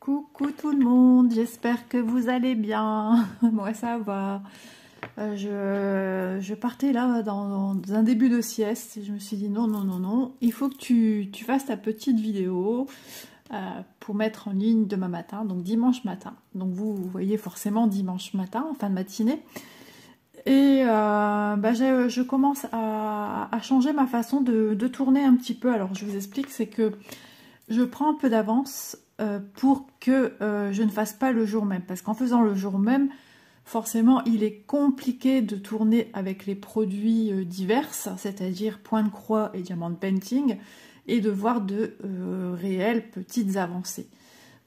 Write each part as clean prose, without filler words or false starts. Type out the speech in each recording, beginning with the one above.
Coucou tout le monde, j'espère que vous allez bien. Moi ça va. Je partais là dans un début de sieste et je me suis dit non, il faut que tu fasses ta petite vidéo pour mettre en ligne demain matin, donc dimanche matin. Donc vous voyez forcément dimanche matin, en fin de matinée. Et je commence à changer ma façon de tourner un petit peu. Alors je vous explique, c'est que je prends un peu d'avance pour que je ne fasse pas le jour même. Parce qu'en faisant le jour même, forcément, il est compliqué de tourner avec les produits divers, c'est-à-dire point de croix et diamant painting, et de voir de réelles petites avancées.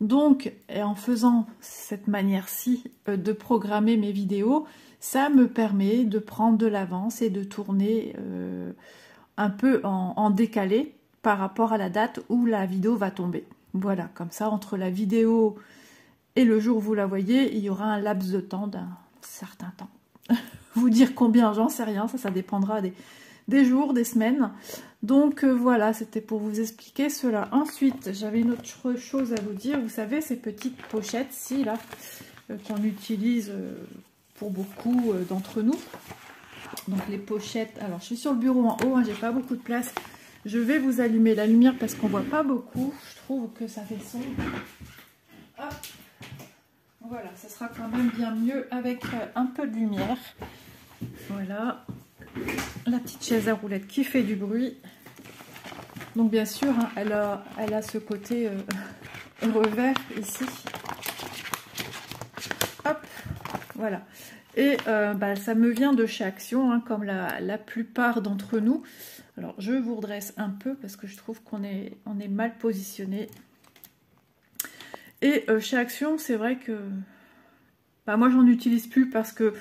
Donc, en faisant cette manière-ci de programmer mes vidéos, ça me permet de prendre de l'avance et de tourner un peu en décalé par rapport à la date où la vidéo va tomber. Voilà, comme ça, entre la vidéo et le jour où vous la voyez, il y aura un laps de temps d'un certain temps. Vous dire combien, j'en sais rien, ça dépendra des jours, des semaines. Donc voilà, c'était pour vous expliquer cela. Ensuite, j'avais une autre chose à vous dire. Vous savez, ces petites pochettes-ci, là, qu'on utilise pour beaucoup d'entre nous. Donc les pochettes, alors je suis sur le bureau en haut, hein, j'ai pas beaucoup de place. Je vais vous allumer la lumière parce qu'on voit pas beaucoup. Je trouve que ça fait sombre. Hop. Voilà, ça sera quand même bien mieux avec un peu de lumière. Voilà. La petite chaise à roulettes qui fait du bruit. Donc bien sûr, hein, elle a ce côté revers ici. Hop. Voilà. Et ça me vient de chez Action, hein, comme la plupart d'entre nous. Alors, je vous redresse un peu parce que je trouve qu'on est mal positionné. Et chez Action, c'est vrai que moi, j'en utilise plus parce que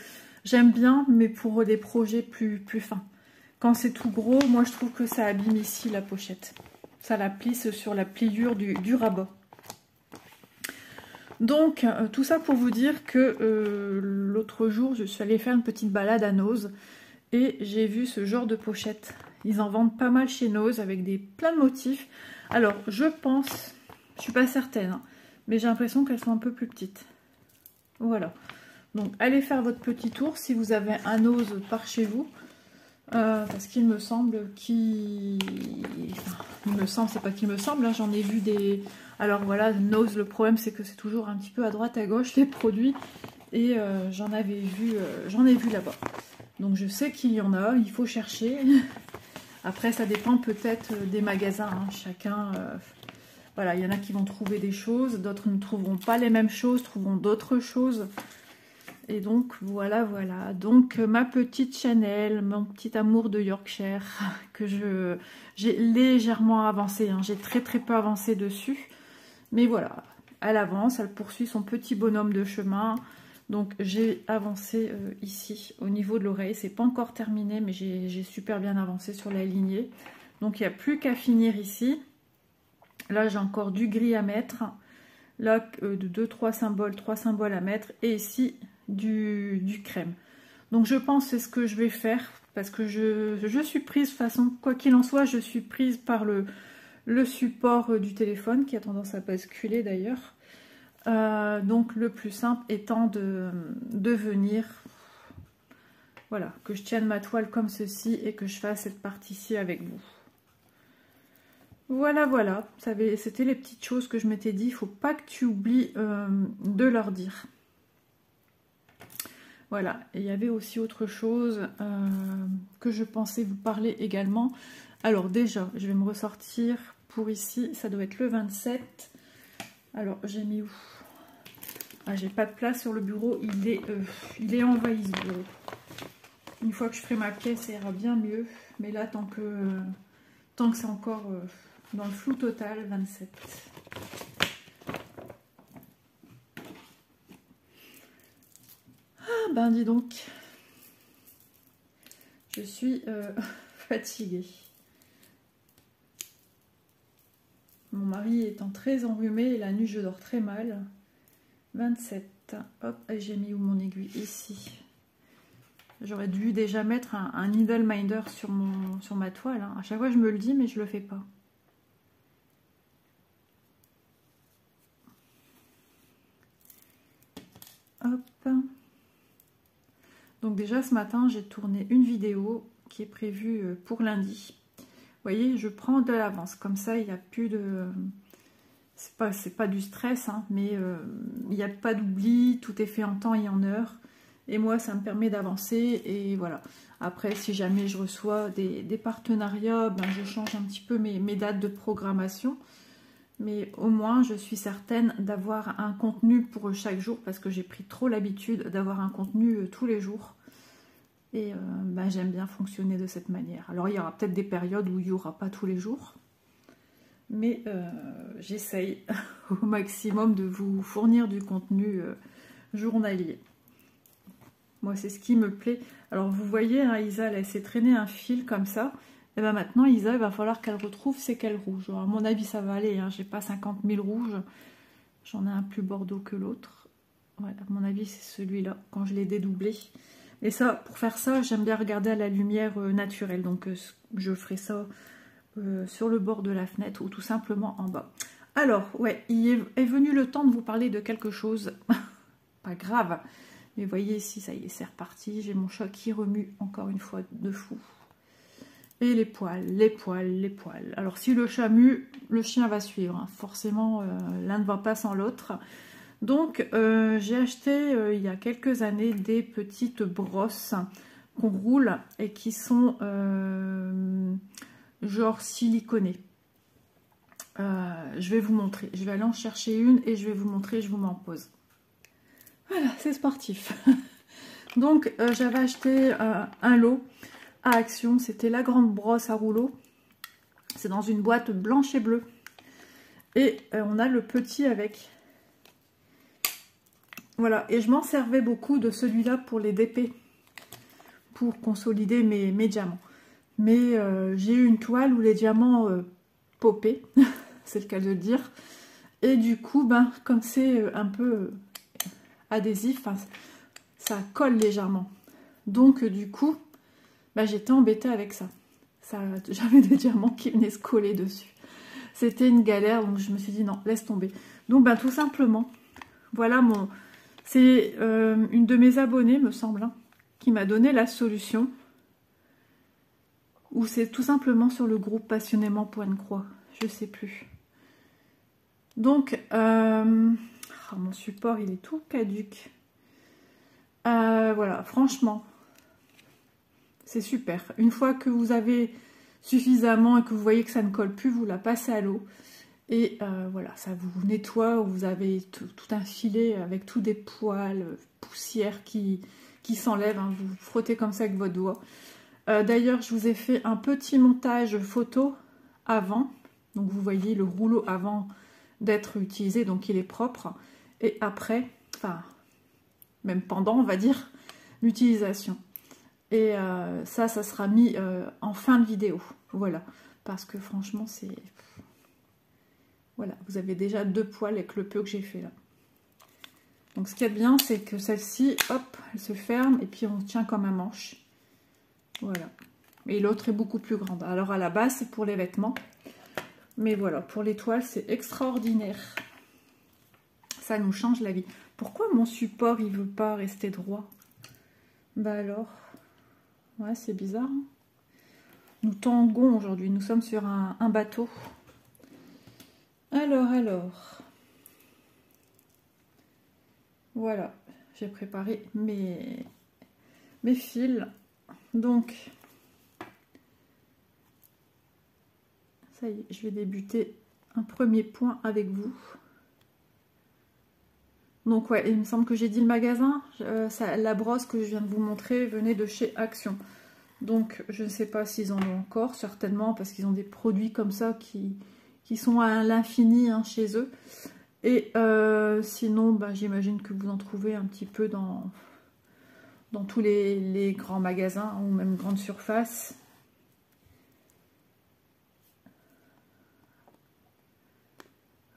j'aime bien, mais pour des projets plus fins. Quand c'est tout gros, moi, je trouve que ça abîme ici la pochette. Ça la plisse sur la pliure du rabat. Donc, tout ça pour vous dire que l'autre jour, je suis allée faire une petite balade à Nose et j'ai vu ce genre de pochette. Ils en vendent pas mal chez Nose avec plein de motifs. Alors, je pense, je suis pas certaine, hein, mais j'ai l'impression qu'elles sont un peu plus petites. Voilà. Donc, allez faire votre petit tour si vous avez un Nose par chez vous. Parce qu'il me semble qu'il... Enfin, il me semble, c'est pas qu'il me semble, hein, j'en ai vu des... Alors voilà, Nose, le problème c'est que c'est toujours un petit peu à droite à gauche les produits. Et j'en ai vu là-bas. Donc je sais qu'il y en a, il faut chercher. Après ça dépend peut-être des magasins, hein. Chacun... voilà, il y en a qui vont trouver des choses, d'autres ne trouveront pas les mêmes choses, trouveront d'autres choses. Et donc voilà. Donc ma petite Chanel, mon petit amour de Yorkshire, que j'ai légèrement avancé, hein. J'ai très peu avancé dessus. Mais voilà, elle avance, elle poursuit son petit bonhomme de chemin. Donc j'ai avancé ici au niveau de l'oreille. C'est pas encore terminé, mais j'ai super bien avancé sur la lignée. Donc il n'y a plus qu'à finir ici. Là j'ai encore du gris à mettre. Là de 3 symboles à mettre. Et ici du crème. Donc je pense que c'est ce que je vais faire. Parce que je suis prise, de toute façon, quoi qu'il en soit, je suis prise par le support du téléphone qui a tendance à basculer d'ailleurs. Donc le plus simple étant de venir, voilà, que je tienne ma toile comme ceci et que je fasse cette partie-ci avec vous. Voilà, c'était les petites choses que je m'étais dit, il ne faut pas que tu oublies de leur dire. Voilà, et il y avait aussi autre chose que je pensais vous parler également. Alors déjà, je vais me ressortir pour ici, ça doit être le 27. Alors, j'ai mis où? Ah, j'ai pas de place sur le bureau, il est envahi ce bureau. Une fois que je ferai ma pièce, ça ira bien mieux. Mais là, tant que c'est encore dans le flou total, 27. Ah, ben dis donc. Je suis fatiguée. Mon mari étant très enrhumé, et la nuit je dors très mal. 27. Hop, et j'ai mis où mon aiguille? Ici. J'aurais dû déjà mettre un needle minder sur ma toile. Hein. À chaque fois je me le dis, mais je le fais pas. Hop. Donc déjà ce matin, j'ai tourné une vidéo qui est prévue pour lundi. Vous voyez, je prends de l'avance. Comme ça, il n'y a plus de... C'est pas du stress, hein, mais il n'y a pas d'oubli. Tout est fait en temps et en heure. Et moi, ça me permet d'avancer. Et voilà. Après, si jamais je reçois des partenariats, ben, je change un petit peu mes dates de programmation. Mais au moins, je suis certaine d'avoir un contenu pour chaque jour parce que j'ai pris trop l'habitude d'avoir un contenu tous les jours. Et ben, j'aime bien fonctionner de cette manière. Alors, il y aura peut-être des périodes où il n'y aura pas tous les jours. Mais j'essaye au maximum de vous fournir du contenu journalier. Moi, c'est ce qui me plaît. Alors, vous voyez, hein, Isa, elle s'est traîné un fil comme ça. Et bien maintenant, Isa, il va falloir qu'elle retrouve ses cales rouges. Alors, à mon avis, ça va aller. Hein. J'ai pas 50 000 rouges. J'en ai un plus bordeaux que l'autre. Ouais, à mon avis, c'est celui-là, quand je l'ai dédoublé. Et ça, pour faire ça, j'aime bien regarder à la lumière naturelle. Donc, je ferai ça sur le bord de la fenêtre ou tout simplement en bas. Alors, ouais, il est venu le temps de vous parler de quelque chose. Pas grave. Mais voyez ici, ça y est, c'est reparti. J'ai mon chat qui remue encore une fois de fou. Et les poils, les poils, les poils. Alors si le chat mue, le chien va suivre. Hein. Forcément, l'un ne va pas sans l'autre. Donc j'ai acheté il y a quelques années des petites brosses qu'on roule et qui sont genre siliconées. Je vais vous montrer. Je vais aller en chercher une et je vais vous montrer. Je vous m'en pose. Voilà, c'est sportif. Donc j'avais acheté un lot à Action, c'était la grande brosse à rouleau. C'est dans une boîte blanche et bleue. Et on a le petit avec. Voilà, et je m'en servais beaucoup de celui-là pour les DP, pour consolider mes diamants. Mais j'ai eu une toile où les diamants popaient, c'est le cas de le dire. Et du coup, ben, comme c'est un peu adhésif, ça colle légèrement. Donc du coup, ben, j'étais embêtée avec ça. J'avais des diamants qui venaient se coller dessus. C'était une galère, donc je me suis dit non, laisse tomber. Donc ben, tout simplement, voilà mon... C'est une de mes abonnées, me semble, hein, qui m'a donné la solution. Ou c'est tout simplement sur le groupe Passionnément Point de Croix. Je sais plus. Donc, oh, mon support, il est tout caduc. Voilà, franchement, c'est super. Une fois que vous avez suffisamment et que vous voyez que ça ne colle plus, vous la passez à l'eau. Et voilà, ça vous nettoie, vous avez tout un filet avec tous des poils, poussière qui s'enlève. Hein, vous frottez comme ça avec votre doigt. D'ailleurs, je vous ai fait un petit montage photo avant. Donc vous voyez le rouleau avant d'être utilisé, donc il est propre. Et après, enfin, même pendant, on va dire, l'utilisation. Et ça sera mis en fin de vidéo. Voilà, parce que franchement, c'est... Voilà, vous avez déjà 2 poils avec le peu que j'ai fait là. Donc ce qu'il y a de bien, c'est que celle-ci, hop, elle se ferme et puis on tient comme un manche. Voilà. Et l'autre est beaucoup plus grande. Alors à la base, c'est pour les vêtements. Mais voilà, pour les toiles, c'est extraordinaire. Ça nous change la vie. Pourquoi mon support, il veut pas rester droit? Bah alors, ouais, c'est bizarre. Hein, nous tanguons aujourd'hui, nous sommes sur un bateau. Alors, voilà, j'ai préparé mes fils. Donc, ça y est, je vais débuter un premier point avec vous. Donc ouais, il me semble que j'ai dit le magasin. La brosse que je viens de vous montrer venait de chez Action. Donc, je ne sais pas s'ils en ont encore, certainement, parce qu'ils ont des produits comme ça qui sont à l'infini hein, chez eux. Et sinon, bah, j'imagine que vous en trouvez un petit peu dans tous les grands magasins ou même grandes surfaces.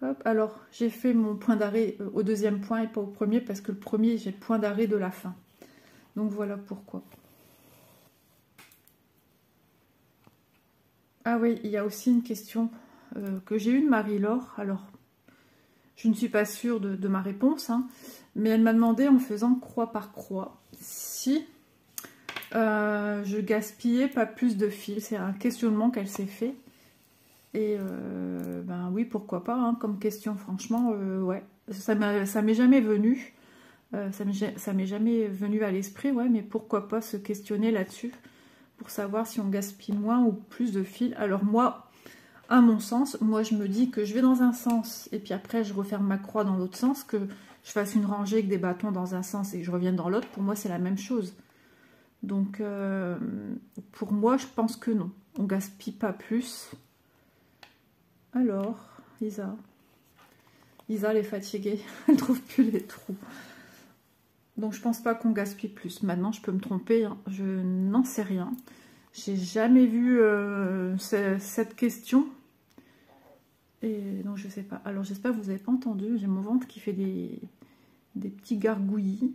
Hop, alors, j'ai fait mon point d'arrêt au deuxième point et pas au premier parce que le premier, j'ai le point d'arrêt de la fin. Donc voilà pourquoi. Ah oui, il y a aussi une question que j'ai eue de Marie-Laure. Alors, Je ne suis pas sûre de ma réponse, hein, mais elle m'a demandé en faisant croix par croix si je gaspillais pas plus de fil. C'est un questionnement qu'elle s'est fait. Et ben oui, pourquoi pas, hein, comme question, franchement, ouais. Ça m'est jamais venu. Ça m'est jamais venu à l'esprit, ouais, mais pourquoi pas se questionner là-dessus pour savoir si on gaspille moins ou plus de fil. Alors moi, à mon sens, moi je me dis que je vais dans un sens et puis après je referme ma croix dans l'autre sens, que je fasse une rangée avec des bâtons dans un sens et que je revienne dans l'autre, pour moi c'est la même chose. Donc pour moi je pense que non, on gaspille pas plus. Alors, Isa elle est fatiguée, elle trouve plus les trous. Donc je pense pas qu'on gaspille plus. Maintenant je peux me tromper, hein. Je n'en sais rien. J'ai jamais vu cette question. Et donc je sais pas. Alors j'espère que vous n'avez pas entendu. J'ai mon ventre qui fait des petits gargouillis.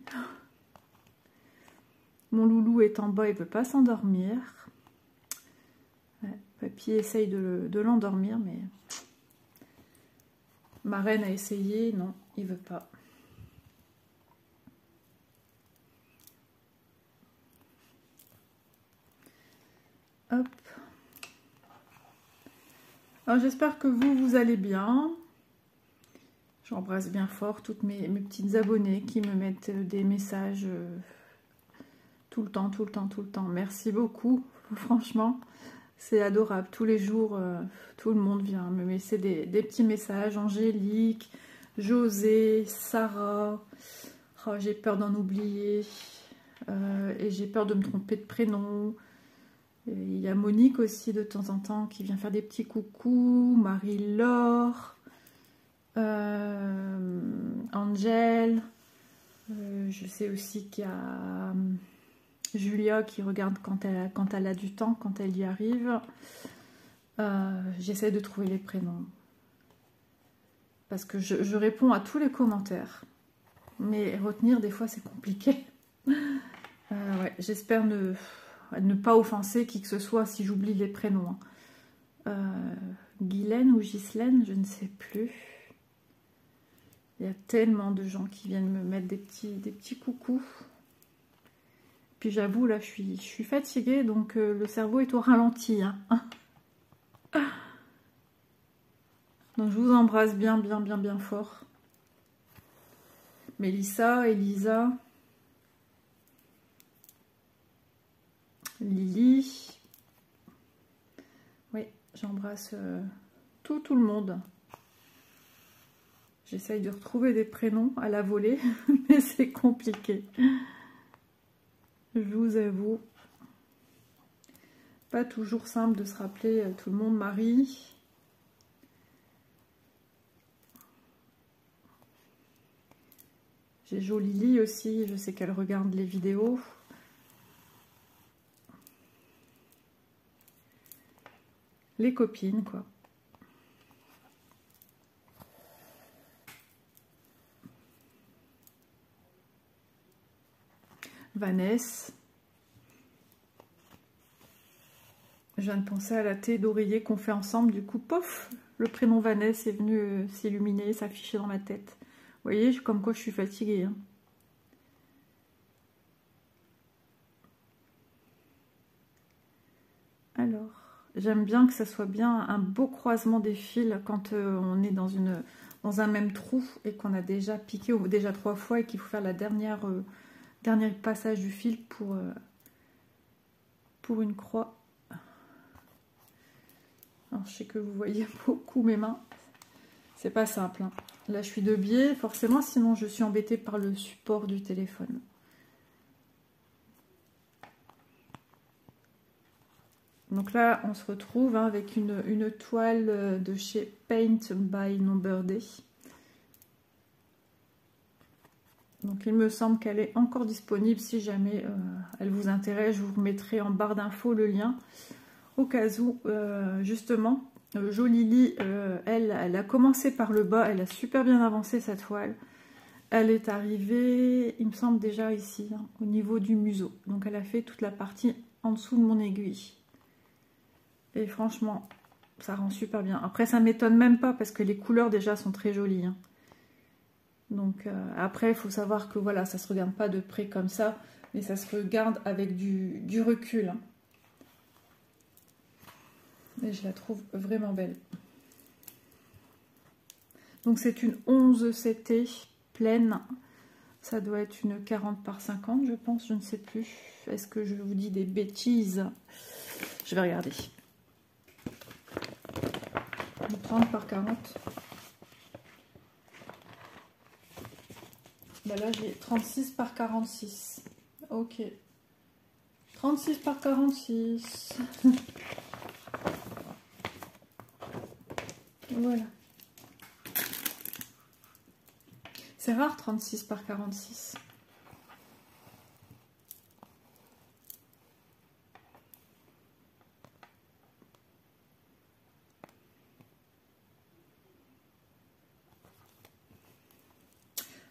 Mon loulou est en bas, il veut pas s'endormir. Ouais, papy essaye de l'endormir, mais ma reine a essayé. Non, il veut pas. Hop. Alors j'espère que vous allez bien. J'embrasse bien fort toutes mes petites abonnées qui me mettent des messages tout le temps. Merci beaucoup, franchement, c'est adorable. Tous les jours, tout le monde vient me laisser des petits messages. Angélique, José, Sarah, oh, j'ai peur d'en oublier et j'ai peur de me tromper de prénom. Il y a Monique aussi de temps en temps qui vient faire des petits coucous, Marie-Laure, Angèle, je sais aussi qu'il y a Julia qui regarde quand elle a du temps, quand elle y arrive. J'essaie de trouver les prénoms. Parce que je réponds à tous les commentaires. Mais retenir des fois c'est compliqué. Ouais, j'espère ne pas offenser qui que ce soit si j'oublie les prénoms. Guylaine ou Ghislaine, je ne sais plus. Il y a tellement de gens qui viennent me mettre des petits coucous. Puis j'avoue, là, je suis fatiguée, donc le cerveau est au ralenti. Hein. Donc je vous embrasse bien fort. Mélissa, Elisa, Lily. Oui, j'embrasse tout le monde. J'essaye de retrouver des prénoms à la volée, mais c'est compliqué. Je vous avoue. Pas toujours simple de se rappeler tout le monde. Marie. J'ai Jo Lily aussi, je sais qu'elle regarde les vidéos. Les copines, quoi. Vanessa. Je viens de penser à la thé d'oreiller qu'on fait ensemble, du coup, pof, le prénom Vanessa est venu s'illuminer, s'afficher dans ma tête. Vous voyez, comme quoi je suis fatiguée. Hein. Alors, j'aime bien que ça soit bien un beau croisement des fils quand on est dans un même trou et qu'on a déjà piqué déjà 3 fois et qu'il faut faire la dernier passage du fil pour une croix. Alors, je sais que vous voyez beaucoup mes mains. C'est pas simple. Hein. Là, je suis de biais, forcément, sinon je suis embêtée par le support du téléphone. Donc là, on se retrouve hein, avec une toile de chez Paint by Number Day. Donc il me semble qu'elle est encore disponible. Si jamais elle vous intéresse, je vous remettrai en barre d'infos le lien. Au cas où, justement, Jo Lily, elle a commencé par le bas. Elle a super bien avancé sa toile. Elle est arrivée, il me semble déjà ici, hein, au niveau du museau. Donc elle a fait toute la partie en dessous de mon aiguille. Et franchement, ça rend super bien. Après, ça ne m'étonne même pas parce que les couleurs déjà sont très jolies. Hein. Donc après, il faut savoir que voilà, ça se regarde pas de près comme ça, mais ça se regarde avec du recul. Et je la trouve vraiment belle. Donc c'est une 11 CT pleine. Ça doit être une 40 par 50, je pense, je ne sais plus. Est-ce que je vous dis des bêtises? Je vais regarder. 30 par 40. Bah là, j'ai 36 par 46. Ok. 36 par 46. Voilà. C'est rare 36 par 46.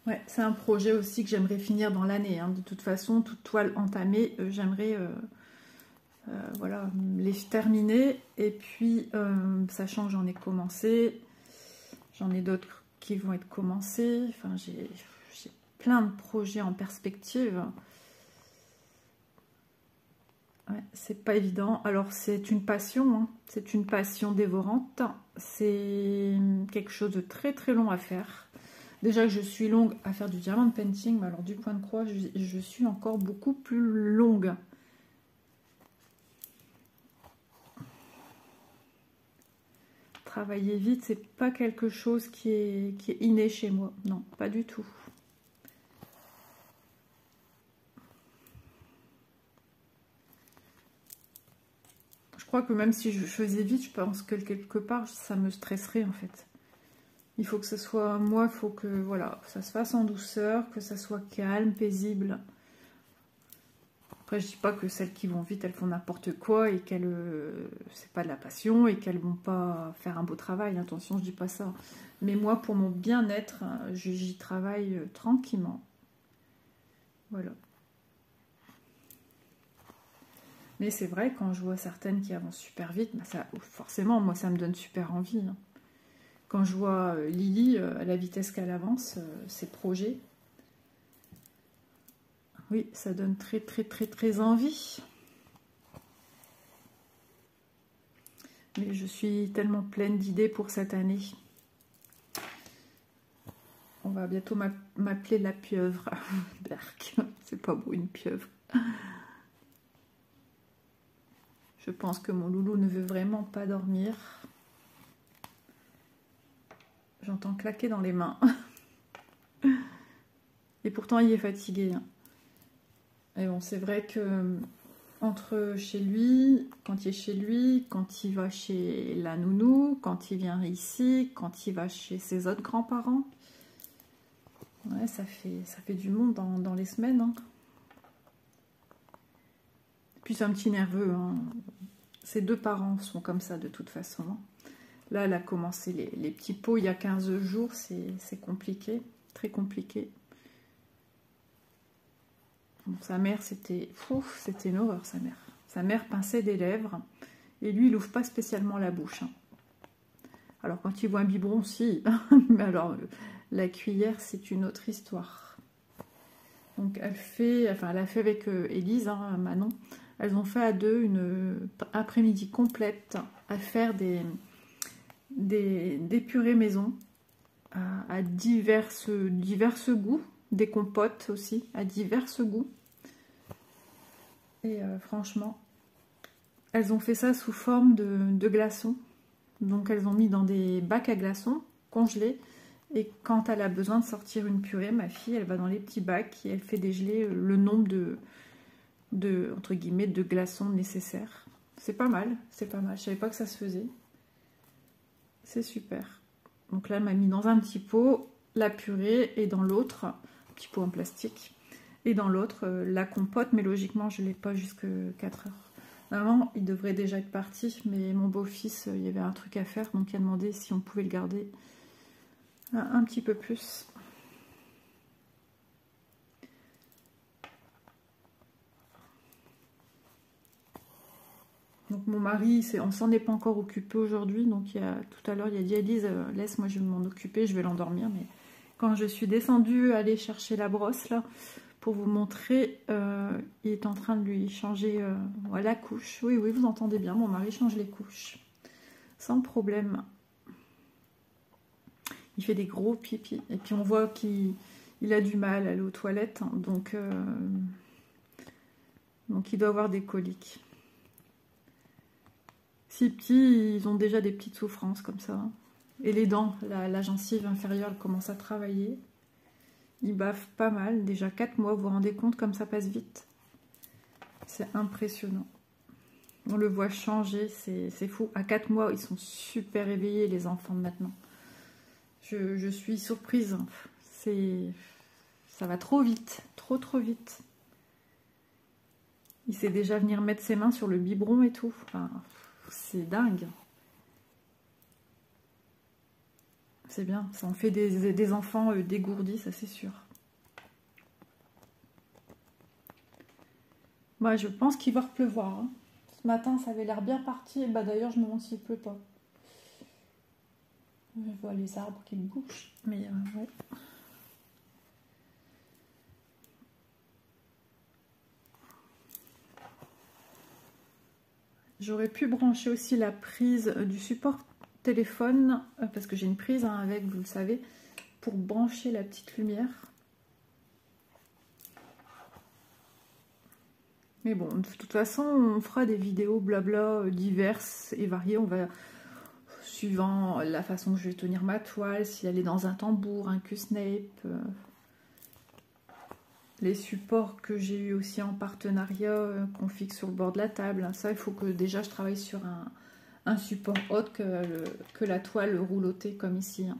Ouais, c'est un projet aussi que j'aimerais finir dans l'année. Hein. De toute façon, toute toile entamée, j'aimerais voilà, les terminer. Et puis, sachant que j'en ai commencé, j'en ai d'autres qui vont être commencés. Enfin, j'ai plein de projets en perspective. Ouais, c'est pas évident. Alors, c'est une passion, hein. C'est une passion dévorante. C'est quelque chose de très très long à faire. Déjà que je suis longue à faire du diamond painting, mais alors du point de croix, je suis encore beaucoup plus longue. Travailler vite, c'est pas quelque chose qui est inné chez moi. Non, pas du tout. Je crois que même si je faisais vite, je pense que quelque part, ça me stresserait en fait. Il faut que ce soit, moi, il faut que voilà, ça se fasse en douceur, que ça soit calme, paisible. Après, je dis pas que celles qui vont vite, elles font n'importe quoi et qu'elles, c'est pas de la passion et qu'elles vont pas faire un beau travail. Attention, je dis pas ça. Mais moi, pour mon bien-être, j'y travaille tranquillement. Voilà. Mais c'est vrai, quand je vois certaines qui avancent super vite, bah ça, forcément, moi, ça me donne super envie. Hein. Quand je vois Lily, à la vitesse qu'elle avance, ses projets, oui, ça donne très, très, très, très envie. Mais je suis tellement pleine d'idées pour cette année. On va bientôt m'appeler la pieuvre. Berk, c'est pas beau une pieuvre. Je pense que mon loulou ne veut vraiment pas dormir. J'entends claquer dans les mains. Et pourtant, il est fatigué. Hein. Et bon, c'est vrai que entre chez lui, quand il est chez lui, quand il va chez la nounou, quand il vient ici, quand il va chez ses autres grands-parents, ouais, ça fait du monde dans les semaines. Hein. Puis c'est un petit nerveux. Hein. Ses deux parents sont comme ça de toute façon. Hein. Là, elle a commencé les petits pots il y a 15 jours. C'est compliqué, très compliqué. Bon, sa mère, c'était une horreur, sa mère. Sa mère pinçait des lèvres. Et lui, il n'ouvre pas spécialement la bouche. Hein. Alors, quand il voit un biberon, si. Mais alors, la cuillère, c'est une autre histoire. Donc, elle a fait avec Élise, hein, Manon. Elles ont fait à deux une après-midi complète à faire des purées maison à divers goûts, des compotes aussi à divers goûts. Et franchement, elles ont fait ça sous forme de glaçons. Donc elles ont mis dans des bacs à glaçons congelés. Et quand elle a besoin de sortir une purée, ma fille, elle va dans les petits bacs et elle fait dégeler le nombre entre guillemets, de glaçons nécessaires. C'est pas mal, c'est pas mal. Je savais pas que ça se faisait. C'est super. Donc là, elle m'a mis dans un petit pot la purée et dans l'autre, un petit pot en plastique, et dans l'autre, la compote, mais logiquement, je ne l'ai pas jusqu'à 4 heures. Normalement, il devrait déjà être parti, mais mon beau-fils, il y avait un truc à faire, donc il a demandé si on pouvait le garder un petit peu plus. Donc mon mari, on s'en est pas encore occupé aujourd'hui, donc tout à l'heure il a dit Élise, laisse, moi je vais m'en occuper, je vais l'endormir, mais quand je suis descendue aller chercher la brosse là, pour vous montrer, il est en train de lui changer la couche. Oui, oui, vous entendez bien, mon mari change les couches. Sans problème. Il fait des gros pipis. Et puis on voit qu'il a du mal à aller aux toilettes. Hein, donc il doit avoir des coliques. Si petits, ils ont déjà des petites souffrances comme ça. Hein. Et les dents, la gencive inférieure elle commence à travailler. Il baffe pas mal. Déjà 4 mois, vous vous rendez compte comme ça passe vite. C'est impressionnant. On le voit changer, c'est fou. À 4 mois, ils sont super éveillés, les enfants de maintenant. Je suis surprise. Ça va trop vite. Trop vite. Il sait déjà venir mettre ses mains sur le biberon et tout. Enfin, c'est dingue. C'est bien. Ça en fait des enfants dégourdis, ça c'est sûr. Moi, je pense qu'il va repleuvoir. Hein. Ce matin, ça avait l'air bien parti. Bah, d'ailleurs, je me demande s'il pleut pas. Je vois les arbres qui bougent. Mais ouais. J'aurais pu brancher aussi la prise du support téléphone, parce que j'ai une prise avec, vous le savez, pour brancher la petite lumière. Mais bon, de toute façon, on fera des vidéos blabla diverses et variées. On va, suivant la façon que je vais tenir ma toile, si elle est dans un tambour, un Q-Snape, les supports que j'ai eu aussi en partenariat, qu'on fixe sur le bord de la table. Ça, il faut que déjà je travaille sur un support autre que la toile roulottée comme ici. Hein.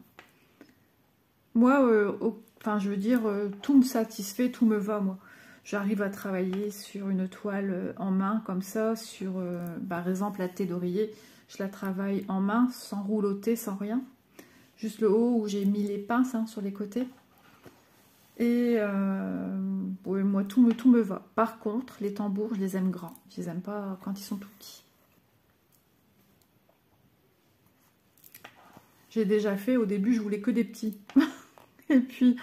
Moi, enfin, je veux dire, tout me satisfait, tout me va, moi. J'arrive à travailler sur une toile en main, comme ça, sur, par exemple, la thé d'oreiller. Je la travaille en main, sans roulotter, sans rien. Juste le haut où j'ai mis les pinces hein, sur les côtés. Et ouais, moi, tout me va. Par contre, les tambours, je les aime grands. Je les aime pas quand ils sont tout petits. J'ai déjà fait, au début, je voulais que des petits. Et puis,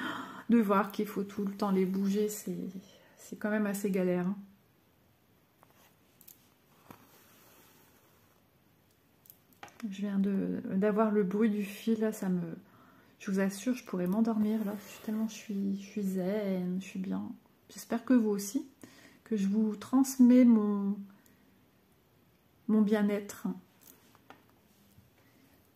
de voir qu'il faut tout le temps les bouger, c'est quand même assez galère. Hein. Je viens d'avoir le bruit du fil, là, ça me... Je vous assure, je pourrais m'endormir, là. Tellement je suis zen, je suis bien. J'espère que vous aussi, que je vous transmets mon bien-être.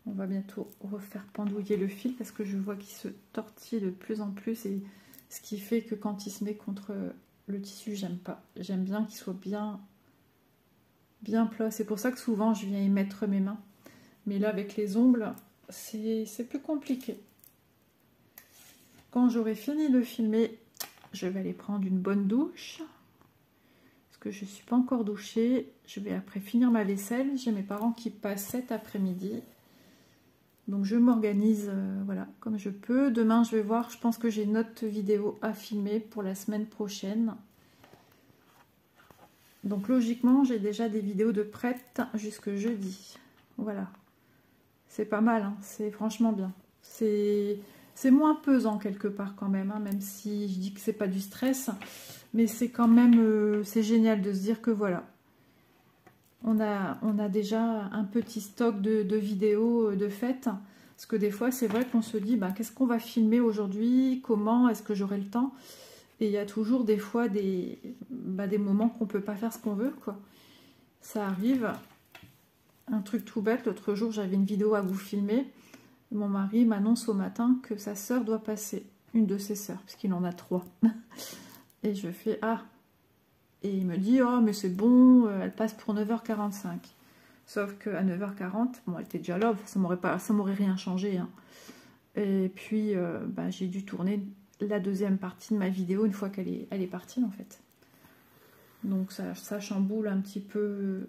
On va bientôt refaire pendouiller le fil parce que je vois qu'il se tortille de plus en plus et ce qui fait que quand il se met contre le tissu, j'aime pas. J'aime bien qu'il soit bien plat. C'est pour ça que souvent je viens y mettre mes mains. Mais là avec les ongles, c'est plus compliqué. Quand j'aurai fini de filmer, je vais aller prendre une bonne douche. Parce que je ne suis pas encore douchée. Je vais après finir ma vaisselle. J'ai mes parents qui passent cet après-midi. Donc je m'organise voilà, comme je peux. Demain, je vais voir. Je pense que j'ai une autre vidéo à filmer pour la semaine prochaine. Donc logiquement, j'ai déjà des vidéos de prêtes jusque jeudi. Voilà. C'est pas mal. Hein. C'est franchement bien. C'est moins pesant quelque part quand même. Hein, même si je dis que c'est pas du stress. Mais c'est quand même... c'est génial de se dire que voilà. On a déjà un petit stock de vidéos de fêtes. Parce que des fois, c'est vrai qu'on se dit, bah, qu'est-ce qu'on va filmer aujourd'hui? Comment? Est-ce que j'aurai le temps? Et il y a toujours des fois des moments qu'on ne peut pas faire ce qu'on veut, quoi. Ça arrive. Un truc tout bête, l'autre jour, j'avais une vidéo à vous filmer. Mon mari m'annonce au matin que sa sœur doit passer. Une de ses sœurs, parce qu'il en a 3. Et je fais, ah... Et il me dit, oh mais c'est bon, elle passe pour 9h45. Sauf qu'à 9h40, bon elle était déjà là, ça m'aurait rien changé. Hein. Et puis j'ai dû tourner la deuxième partie de ma vidéo une fois qu'elle est partie en fait. Donc ça chamboule un petit peu.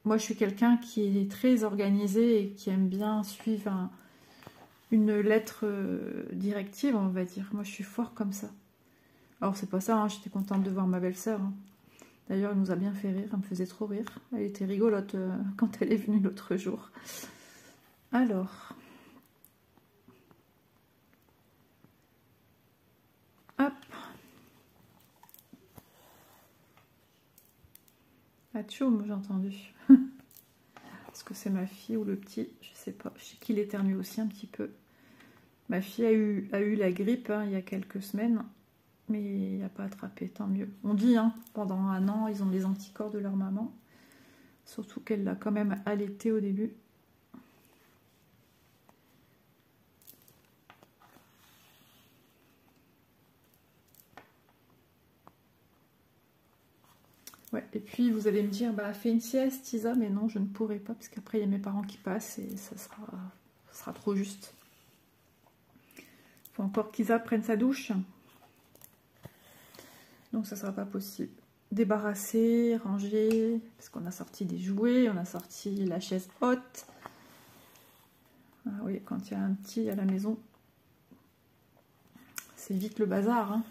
Moi je suis quelqu'un qui est très organisé et qui aime bien suivre une lettre directive, on va dire. Moi je suis fort comme ça. Alors c'est pas ça, hein, j'étais contente de voir ma belle-sœur. Hein. D'ailleurs, elle nous a bien fait rire, elle me faisait trop rire. Elle était rigolote quand elle est venue l'autre jour. Alors, Atchoum, j'ai entendu. Est-ce que c'est ma fille ou le petit? Je sais pas. Je sais qu'il éternue aussi un petit peu. Ma fille a eu la grippe hein, il y a quelques semaines, mais il n'a pas attrapé, tant mieux. On dit, hein, pendant 1 an, ils ont les anticorps de leur maman. Surtout qu'elle l'a quand même allaité au début. Ouais, et puis vous allez me dire, bah fais une sieste, Isa, mais non, je ne pourrai pas, parce qu'après il y a mes parents qui passent et ça sera trop juste. Faut encore qu'Isa prenne sa douche. Donc ça sera pas possible. Débarrasser, ranger, parce qu'on a sorti des jouets, on a sorti la chaise haute. Ah oui, quand il y a un petit à la maison, c'est vite le bazar, hein.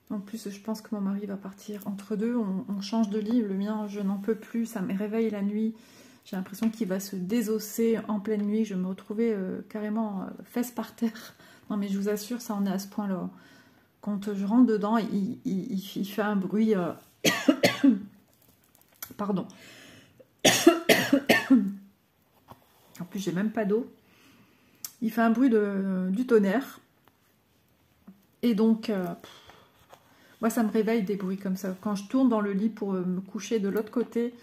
En plus, je pense que mon mari va partir entre deux. On change de lit. Le mien, je n'en peux plus. Ça me réveille la nuit. J'ai l'impression qu'il va se désosser en pleine nuit. Je vais me retrouver carrément fesses par terre. Non, mais je vous assure, ça en est à ce point-là. Quand je rentre dedans, il fait un bruit... Pardon. En plus, j'ai même pas d'eau. Il fait un bruit du tonnerre. Et donc... moi, ça me réveille des bruits comme ça. Quand je tourne dans le lit pour me coucher de l'autre côté,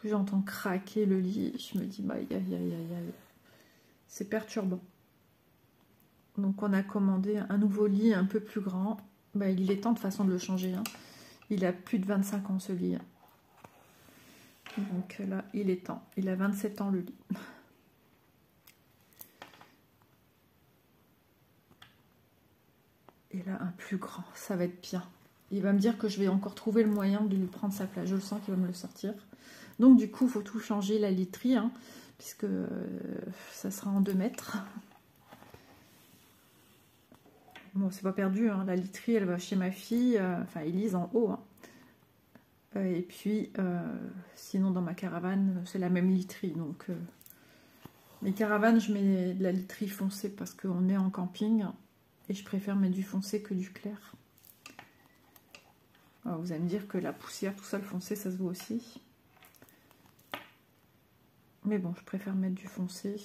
j'entends craquer le lit. Je me dis, bah, aïe, aïe, aïe, aïe. C'est perturbant. Donc, on a commandé un nouveau lit un peu plus grand. Bah, il est temps de façon de le changer. Hein. Il a plus de 25 ans, ce lit. Donc là, il est temps. Il a 27 ans, le lit. Et là, un plus grand, ça va être bien. Il va me dire que je vais encore trouver le moyen de lui prendre sa place. Je le sens qu'il va me le sortir. Donc du coup, il faut tout changer, la literie, hein, puisque ça sera en 2 mètres. Bon, c'est pas perdu, hein, la literie, elle va chez ma fille, enfin Elise en haut. Hein. Et puis, sinon dans ma caravane, c'est la même literie. Donc, mes caravanes, je mets de la literie foncée parce qu'on est en camping. Et je préfère mettre du foncé que du clair. Alors, vous allez me dire que la poussière, tout ça, le foncé, ça se voit aussi. Mais bon, je préfère mettre du foncé.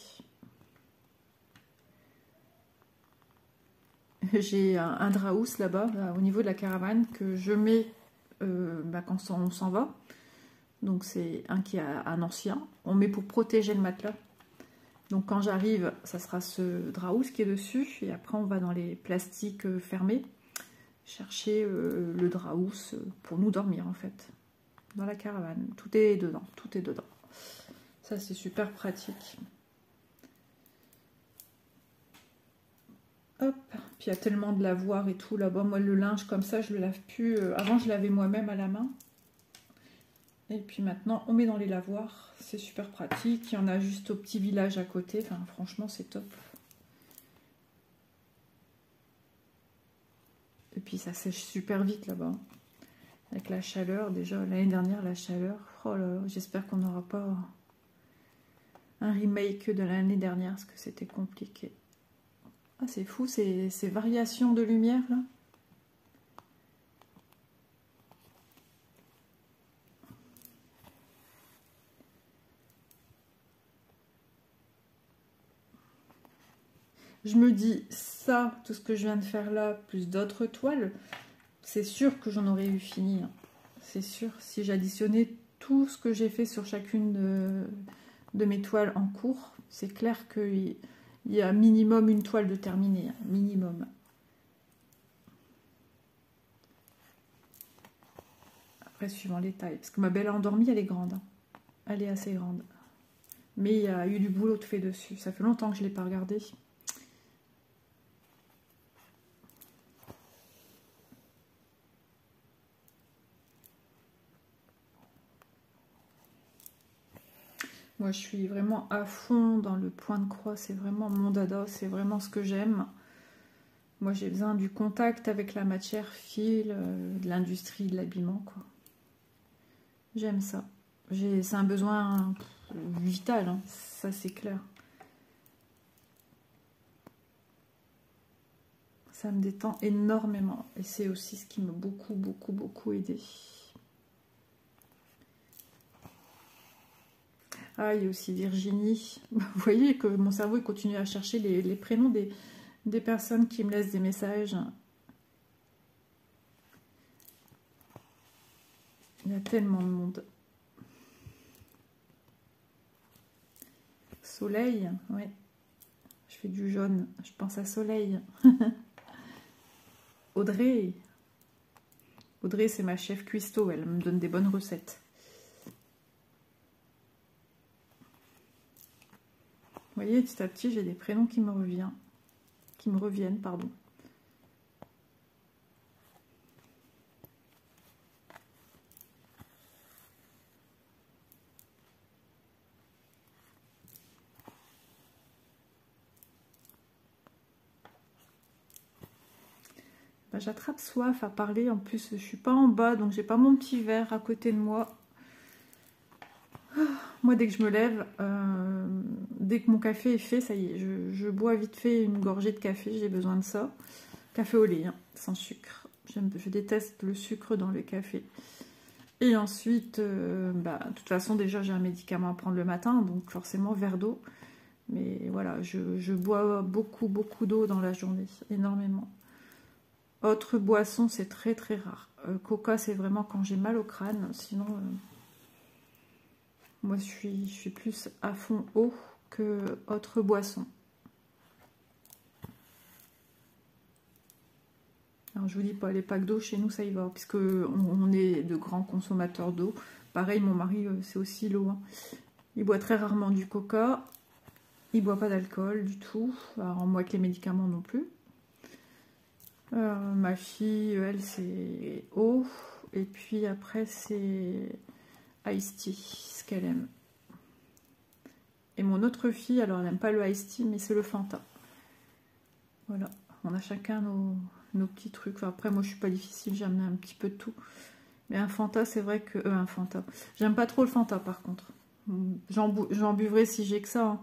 J'ai un draus là-bas, au niveau de la caravane, que je mets quand on s'en va. Donc c'est un qui est un ancien. On met pour protéger le matelas. Donc quand j'arrive, ça sera ce draus qui est dessus. Et après, on va dans les plastiques fermés chercher le draus pour nous dormir en fait. Dans la caravane. Tout est dedans. Tout est dedans. Ça, c'est super pratique. Hop. Puis il y a tellement de lavoir et tout là-bas. Moi, le linge comme ça, je le lave plus. Avant, je lavais moi-même à la main. Et puis maintenant, on met dans les lavoirs. C'est super pratique. Il y en a juste au petit village à côté. Enfin, franchement, c'est top. Et puis, ça sèche super vite là-bas. Avec la chaleur, déjà, l'année dernière, la chaleur. Oh là là, j'espère qu'on n'aura pas un remake de l'année dernière, parce que c'était compliqué. Ah, c'est fou, ces variations de lumière, là. Je me dis, ça, tout ce que je viens de faire là, plus d'autres toiles, c'est sûr que j'en aurais eu fini. Hein. C'est sûr, si j'additionnais tout ce que j'ai fait sur chacune de mes toiles en cours, c'est clair qu'il y a minimum une toile de terminée. Hein, minimum. Après, suivant les tailles. Parce que ma belle endormie, elle est grande. Hein. Elle est assez grande. Mais il y a eu du boulot de fait dessus. Ça fait longtemps que je ne l'ai pas regardé. Moi, je suis vraiment à fond dans le point de croix. C'est vraiment mon dada. C'est vraiment ce que j'aime. Moi, j'ai besoin du contact avec la matière, fil, de l'industrie, de l'habillement, quoi. J'aime ça. C'est un besoin vital, hein. Ça c'est clair. Ça me détend énormément. Et c'est aussi ce qui m'a beaucoup aidé. Ah, il y a aussi Virginie. Vous voyez que mon cerveau il continue à chercher les prénoms des personnes qui me laissent des messages. Il y a tellement de monde. Soleil, ouais. Je fais du jaune. Je pense à Soleil. Audrey. Audrey, c'est ma chef cuistot. Elle me donne des bonnes recettes. Vous voyez, petit à petit, j'ai des prénoms qui me reviennent, pardon. Ben, j'attrape soif à parler. En plus, je suis pas en bas, donc j'ai pas mon petit verre à côté de moi. Moi, dès que je me lève, dès que mon café est fait, ça y est, je bois vite fait une gorgée de café, j'ai besoin de ça. Café au lait, hein, sans sucre. Je déteste le sucre dans le café. Et ensuite, de toute façon, déjà, j'ai un médicament à prendre le matin, donc forcément, verre d'eau. Mais voilà, je bois beaucoup d'eau dans la journée, énormément. Autre boisson, c'est très rare. Coca, c'est vraiment quand j'ai mal au crâne, sinon... moi, je suis plus à fond eau que autre boisson. Alors, je vous dis pas, les packs d'eau, chez nous, ça y va, puisque on est de grands consommateurs d'eau. Pareil, mon mari, c'est aussi l'eau. Hein. Il boit très rarement du coca. Il boit pas d'alcool du tout. Alors, moi, avec les médicaments non plus. Ma fille, elle, c'est eau. Et puis après, c'est iced tea, ce qu'elle aime. Et mon autre fille, alors elle n'aime pas le iced tea, mais c'est le Fanta. Voilà, on a chacun nos petits trucs. Enfin, après, moi, je suis pas difficile, j'aime un petit peu de tout. Mais un Fanta, c'est vrai que... un Fanta. J'aime pas trop le Fanta, par contre. J'en buvrai si j'ai que ça. Hein.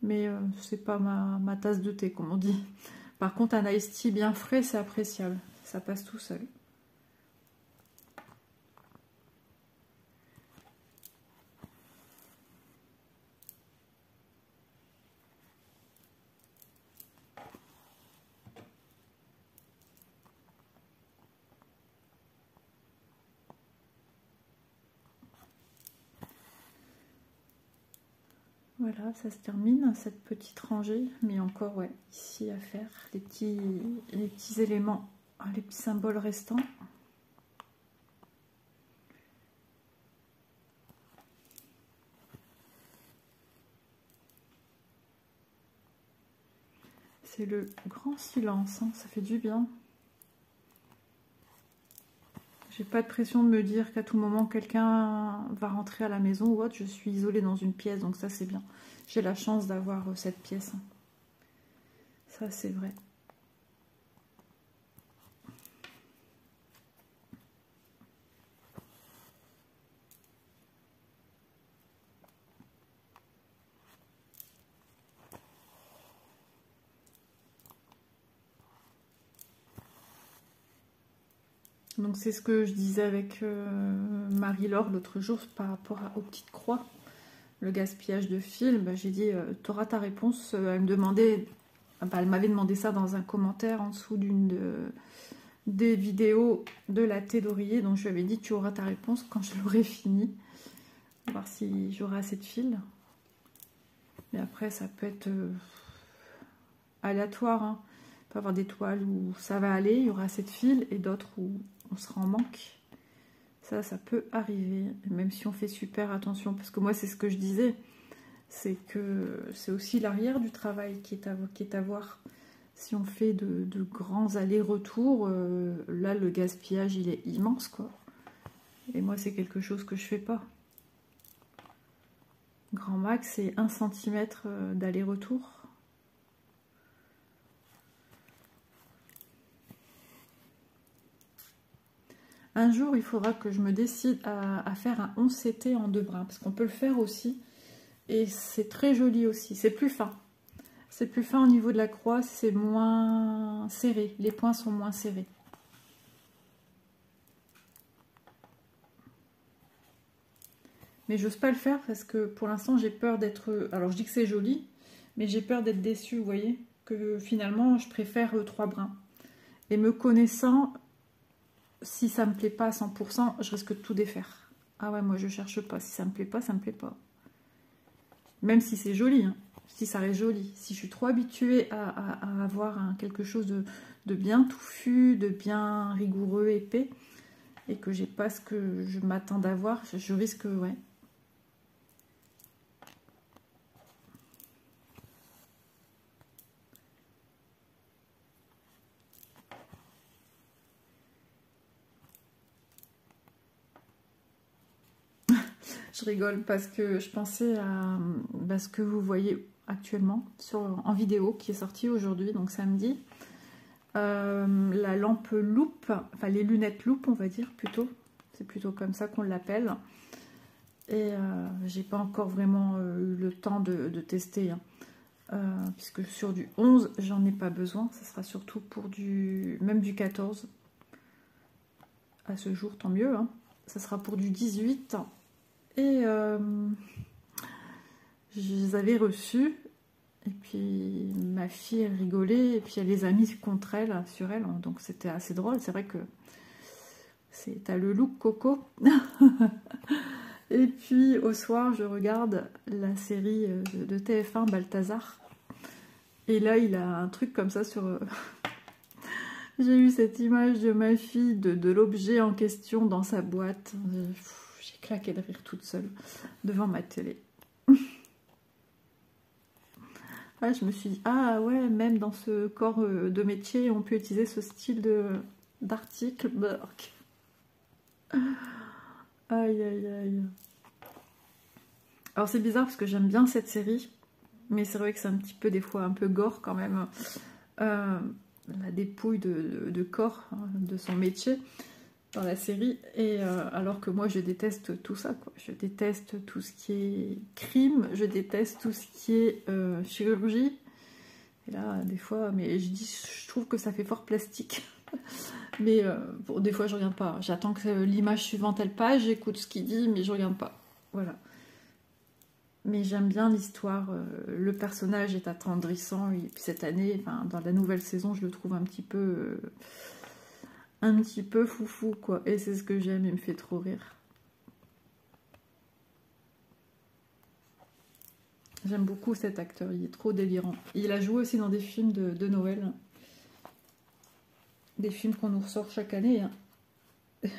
Mais c'est pas ma tasse de thé, comme on dit. Par contre, un iced tea bien frais, c'est appréciable. Ça passe tout seul. Voilà, ça se termine, cette petite rangée. Mais encore, ouais, ici à faire les petits éléments, les petits symboles restants. C'est le grand silence, hein, ça fait du bien. J'ai pas de pression de me dire qu'à tout moment quelqu'un va rentrer à la maison ou autre. Je suis isolée dans une pièce, donc ça c'est bien. J'ai la chance d'avoir cette pièce. Ça c'est vrai. Donc c'est ce que je disais avec Marie-Laure l'autre jour par rapport aux petites croix. Le gaspillage de fil, j'ai dit, tu auras ta réponse. Elle me demandait, elle m'avait demandé ça dans un commentaire en dessous des vidéos de la thé d'oreiller. Donc je lui avais dit, tu auras ta réponse quand je l'aurai fini. On va voir si j'aurai assez de fil. Mais après, ça peut être aléatoire. Hein. Il peut y avoir des toiles où ça va aller, il y aura assez de fil, et d'autres où on sera en manque. Ça peut arriver, même si on fait super attention. Parce que moi, c'est ce que je disais, c'est que c'est aussi l'arrière du travail qui est à voir. Si on fait de grands allers-retours, là, le gaspillage, il est immense, quoi. Et moi, c'est quelque chose que je fais pas. Grand max, c'est 1 cm d'aller-retour. Un jour, il faudra que je me décide à faire un 11 CT en 2 brins, parce qu'on peut le faire aussi, et c'est très joli aussi, c'est plus fin. C'est plus fin au niveau de la croix, c'est moins serré. Les points sont moins serrés. Mais j'ose pas le faire parce que pour l'instant j'ai peur d'être... Alors je dis que c'est joli, mais j'ai peur d'être déçue, vous voyez. Que finalement je préfère 3 brins. Et me connaissant, si ça me plaît pas à 100%, je risque de tout défaire. Ah ouais, moi je cherche pas. Si ça me plaît pas, ça me plaît pas. Même si c'est joli, hein. Si ça reste joli. Si je suis trop habituée à avoir quelque chose de bien touffu, de bien rigoureux, épais, et que j'ai pas ce que je m'attends d'avoir, je risque, ouais. Je rigole parce que je pensais à ce que vous voyez actuellement en vidéo qui est sortie aujourd'hui, donc samedi. La lampe loupe, enfin les lunettes loupe on va dire plutôt. C'est plutôt comme ça qu'on l'appelle. Et j'ai pas encore vraiment eu le temps de tester. Hein. Puisque sur du 11, j'en ai pas besoin. Ça sera surtout pour même du 14. À ce jour, tant mieux. Hein. Ça sera pour du 18. Et je les avais reçus. Et puis ma fille, elle rigolait. Et puis elle les a mis contre elle, sur elle. Donc c'était assez drôle. C'est vrai que t'as le look Coco. Et puis au soir, je regarde la série de TF1 Balthazar. Et là, il a un truc comme ça sur... J'ai eu cette image de ma fille, de l'objet en question dans sa boîte. J'ai claqué de rire toute seule devant ma télé. Ah, je me suis dit, ah ouais, même dans ce corps de métier, on peut utiliser ce style d'article. Aïe, aïe, aïe. Alors c'est bizarre parce que j'aime bien cette série, mais c'est vrai que c'est un petit peu des fois un peu gore quand même. La dépouille de corps, hein, de son métier dans la série, et alors que moi je déteste tout ça, quoi. Je déteste tout ce qui est crime, je déteste tout ce qui est chirurgie. Et là, des fois, mais je trouve que ça fait fort plastique. Mais bon, des fois je regarde pas. J'attends que l'image suivante elle passe, j'écoute ce qu'il dit, mais je regarde pas. Voilà. Mais j'aime bien l'histoire, le personnage est attendrissant, et puis cette année, enfin, dans la nouvelle saison, je le trouve un petit peu foufou, quoi. Et c'est ce que j'aime, il me fait trop rire. J'aime beaucoup cet acteur, il est trop délirant. Il a joué aussi dans des films de Noël. Des films qu'on nous ressort chaque année. Hein. Je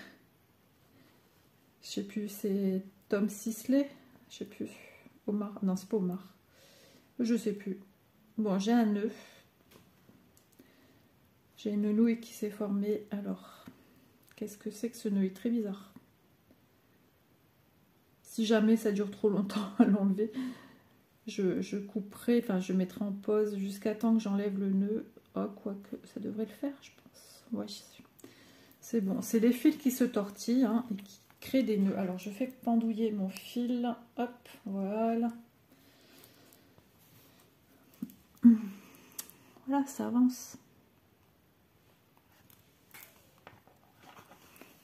sais plus, c'est Tom Sisley. Je sais plus. Omar. Non, c'est pas Omar. Je sais plus. Bon, j'ai un nœud. J'ai une nouille qui s'est formée. Alors, qu'est-ce que c'est que ce nœud? Il est très bizarre. Si jamais ça dure trop longtemps à l'enlever, je couperai, enfin je mettrai en pause jusqu'à temps que j'enlève le nœud. Oh, quoique, ça devrait le faire, je pense. Ouais, c'est bon. C'est les fils qui se tortillent, hein, et qui créent des nœuds. Alors, je fais pendouiller mon fil. Hop, voilà. Voilà, ça avance.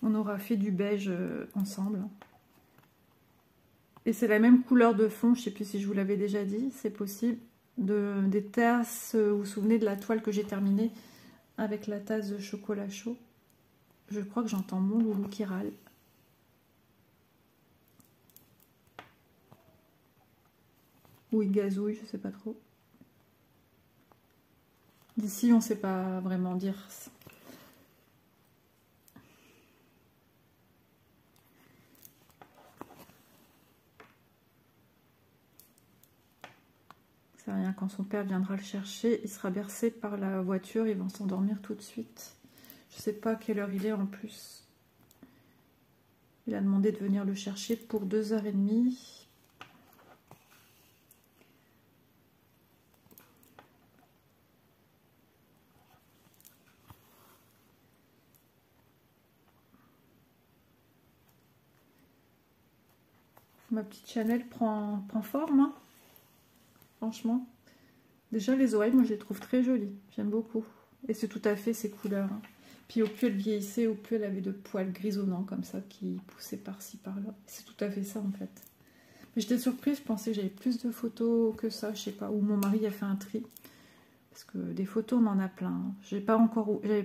On aura fait du beige ensemble. Et c'est la même couleur de fond, je ne sais plus si je vous l'avais déjà dit, c'est possible. Des tasses, vous vous souvenez de la toile que j'ai terminée avec la tasse de chocolat chaud. Je crois que j'entends mon loulou qui râle. Ou il gazouille, je sais pas trop. D'ici, on sait pas vraiment dire. C'est rien, quand son père viendra le chercher, il sera bercé par la voiture, ils vont s'endormir tout de suite. Je sais pas à quelle heure il est en plus. Il a demandé de venir le chercher pour 2h30. Ma petite Chanel prend forme, hein, franchement. Déjà les oreilles, moi je les trouve très jolies, j'aime beaucoup. Et c'est tout à fait ces couleurs. Hein. Puis au plus elle vieillissait, au plus elle avait de poils grisonnants comme ça qui poussaient par-ci par-là. C'est tout à fait ça en fait. Mais j'étais surprise, je pensais que j'avais plus de photos que ça, je sais pas. Ou mon mari a fait un tri. Parce que des photos, on en a plein. Hein. J'avais pas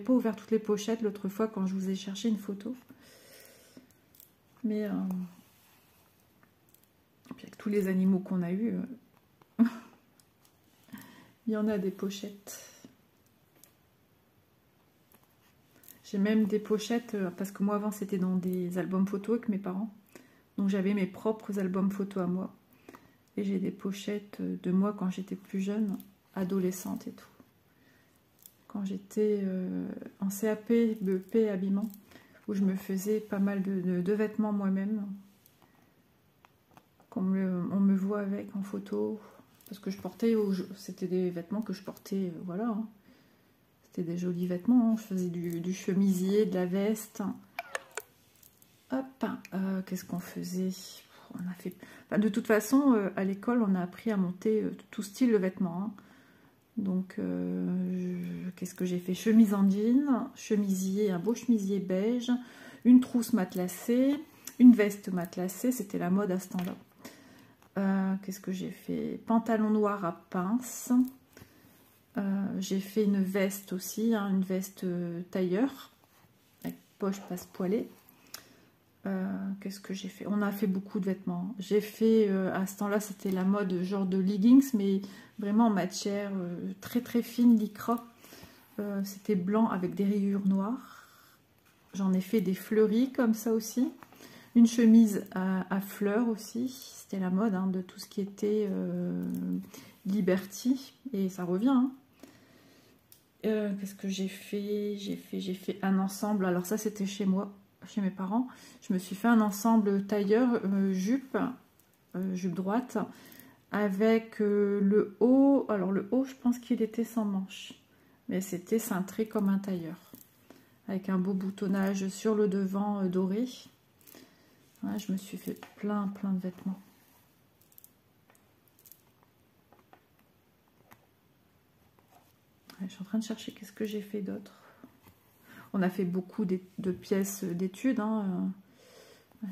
ouvert toutes les pochettes l'autre fois quand je vous ai cherché une photo. Mais puis avec tous les animaux qu'on a eus, il y en a des pochettes. J'ai même des pochettes, parce que moi avant c'était dans des albums photos avec mes parents. Donc j'avais mes propres albums photos à moi. Et j'ai des pochettes de moi quand j'étais plus jeune, adolescente et tout. Quand j'étais en CAP, BEP, habillement, où je me faisais pas mal de vêtements moi-même. On me voit avec en photo. Parce que je portais, c'était des vêtements que je portais, voilà. Hein. C'était des jolis vêtements. Hein. Je faisais du chemisier, de la veste. Hop, qu'est-ce qu'on faisait? On a fait... Enfin, de toute façon, à l'école, on a appris à monter tout style de vêtements. Hein. Donc, qu'est-ce que j'ai fait? Chemise en jean, chemisier, un beau chemisier beige, une trousse matelassée, une veste matelassée, c'était la mode à ce temps-là. Qu'est-ce que j'ai fait? Pantalon noir à pince. J'ai fait une veste aussi, hein, une veste tailleur, avec poche passe-poilée. Qu'est-ce que j'ai fait? On a fait beaucoup de vêtements. J'ai fait, à ce temps-là, c'était la mode genre de leggings, mais vraiment en matière très très fine, lycra. C'était blanc avec des rayures noires. J'en ai fait des fleuris comme ça aussi. Une chemise à fleurs aussi. C'était la mode hein, de tout ce qui était Liberty. Et ça revient. Hein. Qu'est-ce que j'ai fait? J'ai fait un ensemble. Alors ça, c'était chez moi. Chez mes parents, je me suis fait un ensemble tailleur jupe droite avec le haut. Alors le haut, je pense qu'il était sans manche, mais c'était cintré comme un tailleur avec un beau boutonnage sur le devant doré. Ouais, je me suis fait plein de vêtements. Ouais, je suis en train de chercher qu'est-ce que j'ai fait d'autre. On a fait beaucoup de pièces d'études hein,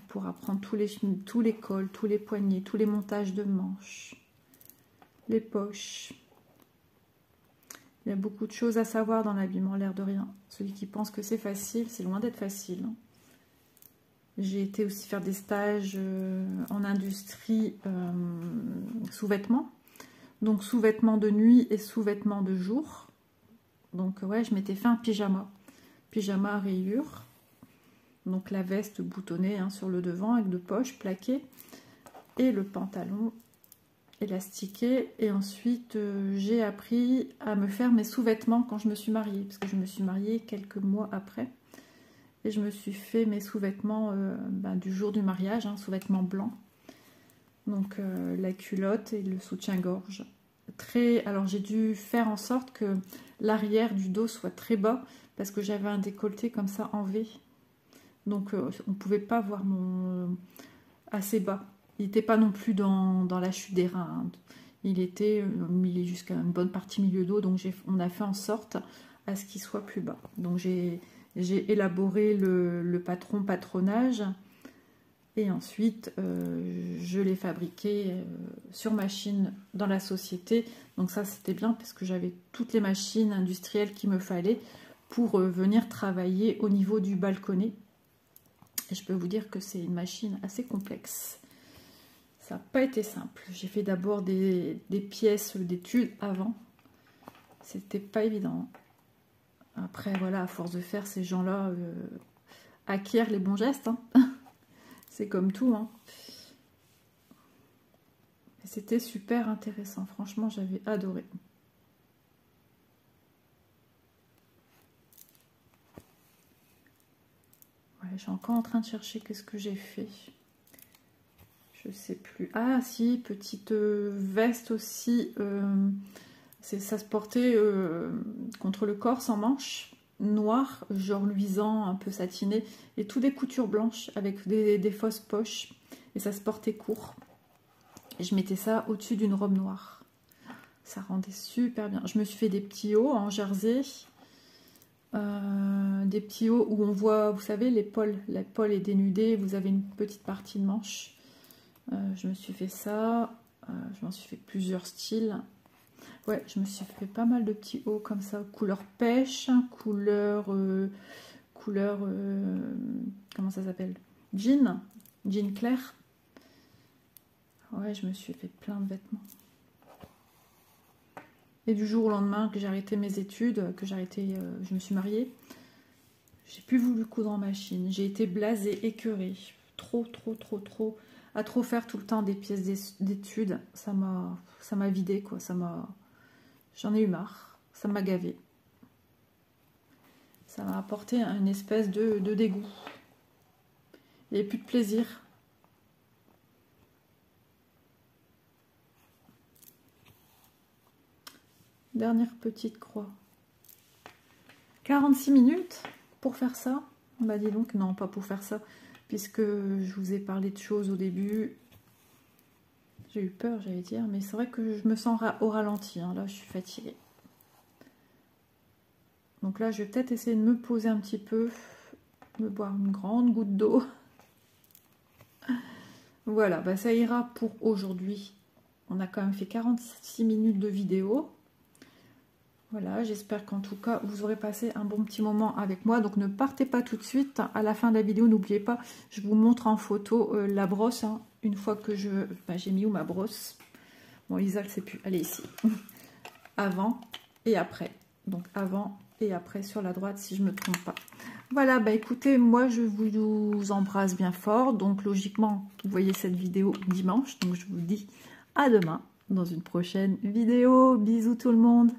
pour apprendre tous les cols, tous les poignets, tous les montages de manches, les poches. Il y a beaucoup de choses à savoir dans l'habillement, l'air de rien. Celui qui pense que c'est facile, c'est loin d'être facile. Hein. J'ai été aussi faire des stages en industrie sous-vêtements. Donc sous-vêtements de nuit et sous-vêtements de jour. Donc ouais, je m'étais fait un pyjama. Pyjama à rayures, donc la veste boutonnée hein, sur le devant avec deux poches plaquées et le pantalon élastiqué. Et ensuite j'ai appris à me faire mes sous-vêtements quand je me suis mariée, parce que je me suis mariée quelques mois après et je me suis fait mes sous-vêtements du jour du mariage, hein, sous-vêtements blancs, donc la culotte et le soutien-gorge. Alors j'ai dû faire en sorte que l'arrière du dos soit très bas parce que j'avais un décolleté comme ça en V, donc on ne pouvait pas voir mon assez bas. Il n'était pas non plus dans la chute des reins, hein. Il était jusqu'à une bonne partie milieu dos, donc on a fait en sorte à ce qu'il soit plus bas. Donc j'ai élaboré le patronage. Et ensuite, je l'ai fabriqué sur machine dans la société. Donc ça, c'était bien parce que j'avais toutes les machines industrielles qu'il me fallait pour venir travailler au niveau du balconnet. Et je peux vous dire que c'est une machine assez complexe. Ça n'a pas été simple. J'ai fait d'abord des pièces d'études avant. C'était pas évident. Après, voilà, à force de faire, ces gens-là acquièrent les bons gestes. Hein. C'est comme tout. Hein. C'était super intéressant. Franchement, j'avais adoré. Ouais, je suis encore en train de chercher qu'est-ce que j'ai fait. Je sais plus. Ah si, petite veste aussi. Ça se portait contre le corps sans manches. Noir, genre luisant, un peu satiné, et tout des coutures blanches avec des fausses poches, et ça se portait court. Et je mettais ça au-dessus d'une robe noire. Ça rendait super bien. Je me suis fait des petits hauts en jersey. Des petits hauts où on voit, vous savez, l'épaule est dénudée. Vous avez une petite partie de manche. Je me suis fait ça. Je m'en suis fait plusieurs styles. Ouais, je me suis fait pas mal de petits hauts comme ça. Couleur pêche, couleur... comment ça s'appelle? Jean clair. Ouais, je me suis fait plein de vêtements. Et du jour au lendemain que j'ai arrêté mes études, je me suis mariée, j'ai plus voulu coudre en machine. J'ai été blasée, écœurée. Trop. À trop faire tout le temps des pièces d'études, ça m'a vidé, quoi. J'en ai eu marre. Ça m'a gavé. Ça m'a apporté une espèce de dégoût. Il n'y avait plus de plaisir. Dernière petite croix. 46 minutes pour faire ça. Bah dis donc, non, pas pour faire ça. Puisque je vous ai parlé de choses au début. J'ai eu peur, j'allais dire. Mais c'est vrai que je me sens au ralenti. Hein. Là, je suis fatiguée. Donc là, je vais peut-être essayer de me poser un petit peu. Me boire une grande goutte d'eau. Voilà, bah ça ira pour aujourd'hui. On a quand même fait 46 minutes de vidéo. Voilà, j'espère qu'en tout cas, vous aurez passé un bon petit moment avec moi. Donc ne partez pas tout de suite. À la fin de la vidéo, n'oubliez pas, je vous montre en photo la brosse. Hein, une fois que j'ai mis où ma brosse? Bon, Lisa, elle ne sait plus. Elle est ici. Avant et après. Donc avant et après sur la droite, si je ne me trompe pas. Voilà, bah écoutez, moi je vous embrasse bien fort. Donc logiquement, vous voyez cette vidéo dimanche. Donc je vous dis à demain dans une prochaine vidéo. Bisous tout le monde.